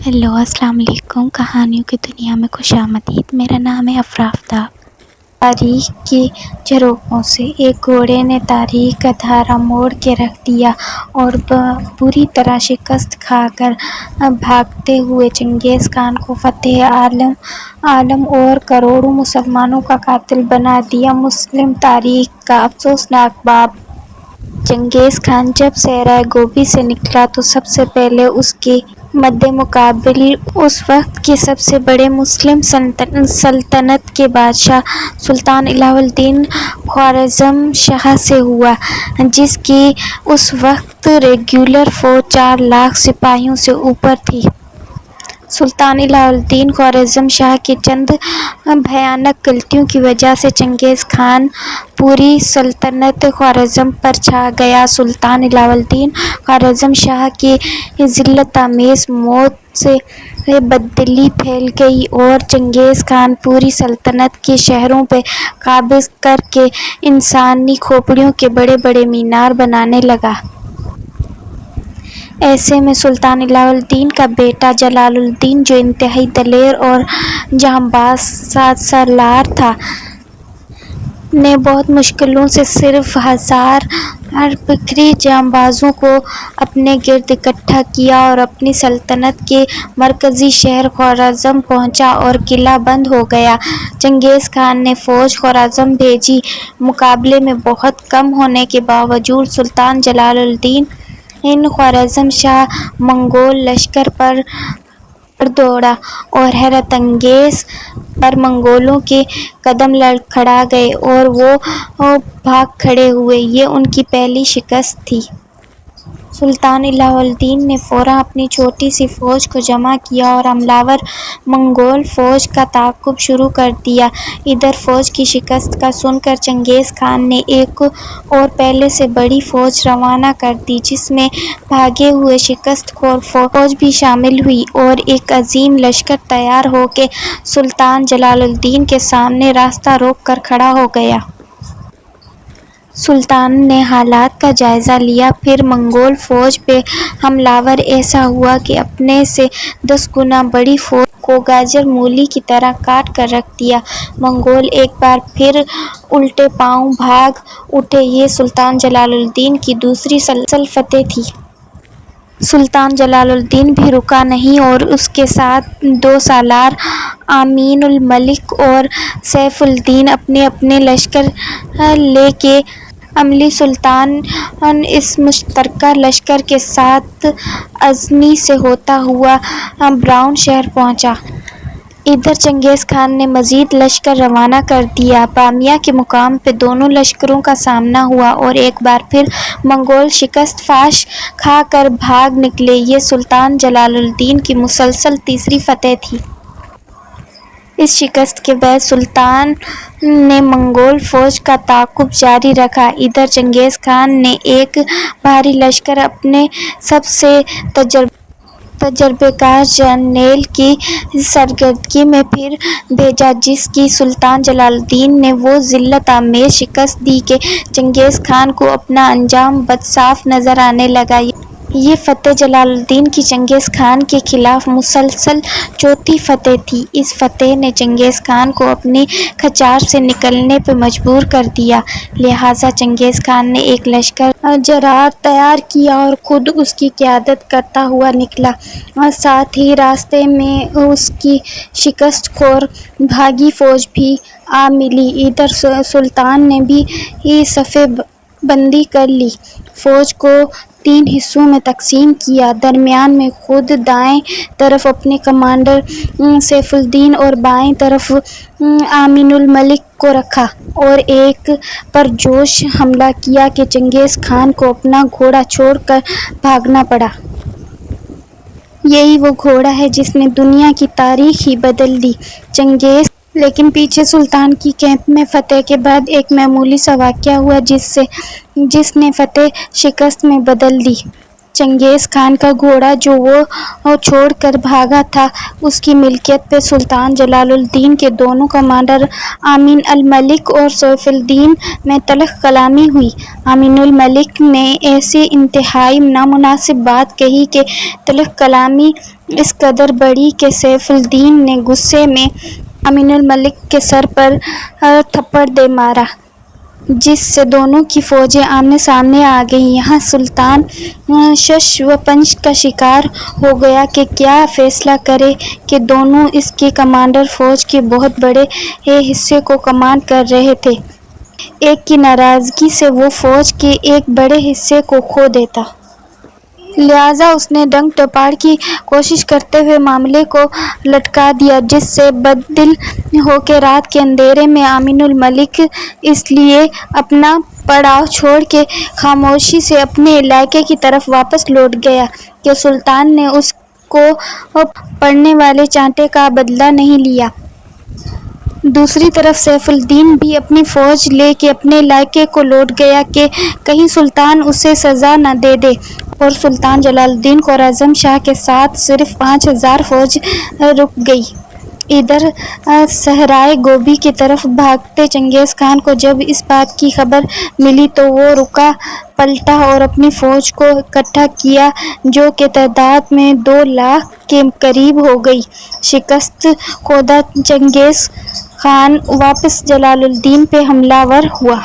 Hello, السلام علیکم۔ کہانیوں کی دنیا میں خوش آمدید۔ میرا نام ہے افرافتاب۔ تاریخ کی جھروکوں سے ایک گھوڑے نے تاریخ کا دھارا موڑ کے رکھ دیا اور بری طرح شکست کھا کر بھاگتے ہوئے چنگیز خان کو فتح عالم اور کروڑوں مسلمانوں کا قاتل بنا دیا۔ مسلم تاریخ کا افسوسناک باب۔ چنگیز خان جب صحرائے گوبی سے نکلا تو سب سے پہلے اس کے مدمقابل اس وقت کے سب سے بڑے مسلم سلطنت کے بادشاہ سلطان الہ الدین خوارزم شاہ سے ہوا، جس کی اس وقت ریگولر فوج 4 لاکھ سپاہیوں سے اوپر تھی۔ سلطان الہ الدین خوارزم شاہ کی چند بھیانک غلطیوں کی وجہ سے چنگیز خان پوری سلطنت خوارزم پر چھا گیا۔ سلطان الہ الدین خوارزم شاہ کی ذلت موت سے بددلی پھیل گئی اور چنگیز خان پوری سلطنت کے شہروں پہ قابض کر کے انسانی کھوپڑیوں کے بڑے بڑے مینار بنانے لگا۔ ایسے میں سلطان الہ الدین کا بیٹا جلال الدین، جو انتہائی دلیر اور جانباز سالار تھا، نے بہت مشکلوں سے صرف 1000 بکھری جانبازوں کو اپنے گرد اکٹھا کیا اور اپنی سلطنت کے مرکزی شہر خوارزم پہنچا اور قلعہ بند ہو گیا۔ چنگیز خان نے فوج خوارزم بھیجی۔ مقابلے میں بہت کم ہونے کے باوجود سلطان جلال الدین خوارزم شاہ منگول لشکر پر دوڑا اور حیرت انگیز پر منگولوں کے قدم لڑکھڑا گئے اور وہ بھاگ کھڑے ہوئے۔ یہ ان کی پہلی شکست تھی۔ سلطان الہ الدین نے فوراً اپنی چھوٹی سی فوج کو جمع کیا اور حملہ آور منگول فوج کا تعاقب شروع کر دیا۔ ادھر فوج کی شکست کا سن کر چنگیز خان نے ایک اور پہلے سے بڑی فوج روانہ کر دی، جس میں بھاگے ہوئے شکست خور فوج بھی شامل ہوئی، اور ایک عظیم لشکر تیار ہو کے سلطان جلال الدین کے سامنے راستہ روک کر کھڑا ہو گیا۔ سلطان نے حالات کا جائزہ لیا، پھر منگول فوج پہ حملہ آور ایسا ہوا کہ اپنے سے 10 گنا بڑی فوج کو گاجر مولی کی طرح کاٹ کر رکھ دیا۔ منگول ایک بار پھر الٹے پاؤں بھاگ اٹھے۔ یہ سلطان جلال الدین کی دوسری فتح تھی۔ سلطان جلال الدین بھی رکا نہیں اور اس کے ساتھ 2 سالار امین الملک اور سیف الدین اپنے اپنے لشکر لے کے عملی سلطان اس مشترکہ لشکر کے ساتھ غزنی سے ہوتا ہوا براون شہر پہنچا۔ ادھر چنگیز خان نے مزید لشکر روانہ کر دیا۔ بامیہ کے مقام پہ دونوں لشکروں کا سامنا ہوا اور ایک بار پھر منگول شکست فاش کھا کر بھاگ نکلے۔ یہ سلطان جلال الدین کی مسلسل تیسری فتح تھی۔ اس شکست کے بعد سلطان نے منگول فوج کا تعاقب جاری رکھا۔ ادھر چنگیز خان نے ایک بھاری لشکر اپنے سب سے تجربہ کار جرنیل کی سرکردگی میں پھر بھیجا، جس کی سلطان جلال الدین نے وہ ذلت آمیز شکست دی کہ چنگیز خان کو اپنا انجام بد صاف نظر آنے لگا۔ یہ فتح جلال الدین کی چنگیز خان کے خلاف مسلسل 4تھی فتح تھی۔ اس فتح نے چنگیز خان کو اپنی کھچار سے نکلنے پہ مجبور کر دیا، لہٰذا چنگیز خان نے ایک لشکر جرار تیار کیا اور خود اس کی قیادت کرتا ہوا نکلا۔ ساتھ ہی راستے میں اس کی شکست خور بھاگی فوج بھی آ ملی۔ ادھر سلطان نے بھی صفِ بندی کر لی، فوج کو 3 حصوں میں تقسیم کیا، درمیان میں خود دائیں طرف اپنے کمانڈر سیف الدین اور بائیں طرف امین الملک کو رکھا، اور ایک پرجوش حملہ کیا کہ چنگیز خان کو اپنا گھوڑا چھوڑ کر بھاگنا پڑا۔ یہی وہ گھوڑا ہے جس نے دنیا کی تاریخ ہی بدل دی۔ لیکن پیچھے سلطان کی کیمپ میں فتح کے بعد ایک معمولی سا واقعہ ہوا جس نے فتح شکست میں بدل دی۔ چنگیز خان کا گھوڑا جو وہ چھوڑ کر بھاگا تھا، اس کی ملکیت پہ سلطان جلال الدین کے دونوں کمانڈر امین الملک اور سیف الدین میں تلخ کلامی ہوئی۔ امین الملک نے ایسی انتہائی نامناسب بات کہی کہ تلخ کلامی اس قدر بڑھی کہ سیف الدین نے غصے میں امین الملک کے سر پر تھپڑ دے مارا، جس سے دونوں کی فوجیں آمنے سامنے آ گئیں۔ یہاں سلطان شش و پنج کا شکار ہو گیا کہ کیا فیصلہ کرے کہ دونوں اس کے کمانڈر فوج کے بہت بڑے حصے کو کمانڈ کر رہے تھے۔ ایک کی ناراضگی سے وہ فوج کے ایک بڑے حصے کو کھو دیتا۔ لہٰذا اس نے ڈنک ڈپاڑ کی کوشش کرتے ہوئے معاملے کو لٹکا دیا، جس سے بددل ہو کے رات کے اندھیرے میں امین الملک اس لیے اپنا پڑاؤ چھوڑ کے خاموشی سے اپنے علاقے کی طرف واپس لوٹ گیا کہ سلطان نے اس کو پڑنے والے چانٹے کا بدلہ نہیں لیا۔ دوسری طرف سیف الدین بھی اپنی فوج لے کے اپنے علاقے کو لوٹ گیا کہ کہیں سلطان اسے سزا نہ دے دے، اور سلطان جلال الدین خوارزم شاہ کے ساتھ صرف 5000 فوج رک گئی۔ ادھر صحرائے گوبی کی طرف بھاگتے چنگیز خان کو جب اس بات کی خبر ملی تو وہ رکا، پلٹا اور اپنی فوج کو اکٹھا کیا، جو کہ تعداد میں 2 لاکھ کے قریب ہو گئی۔ شکست خوردہ چنگیز خان واپس جلال الدین پہ حملہ آور ہوا۔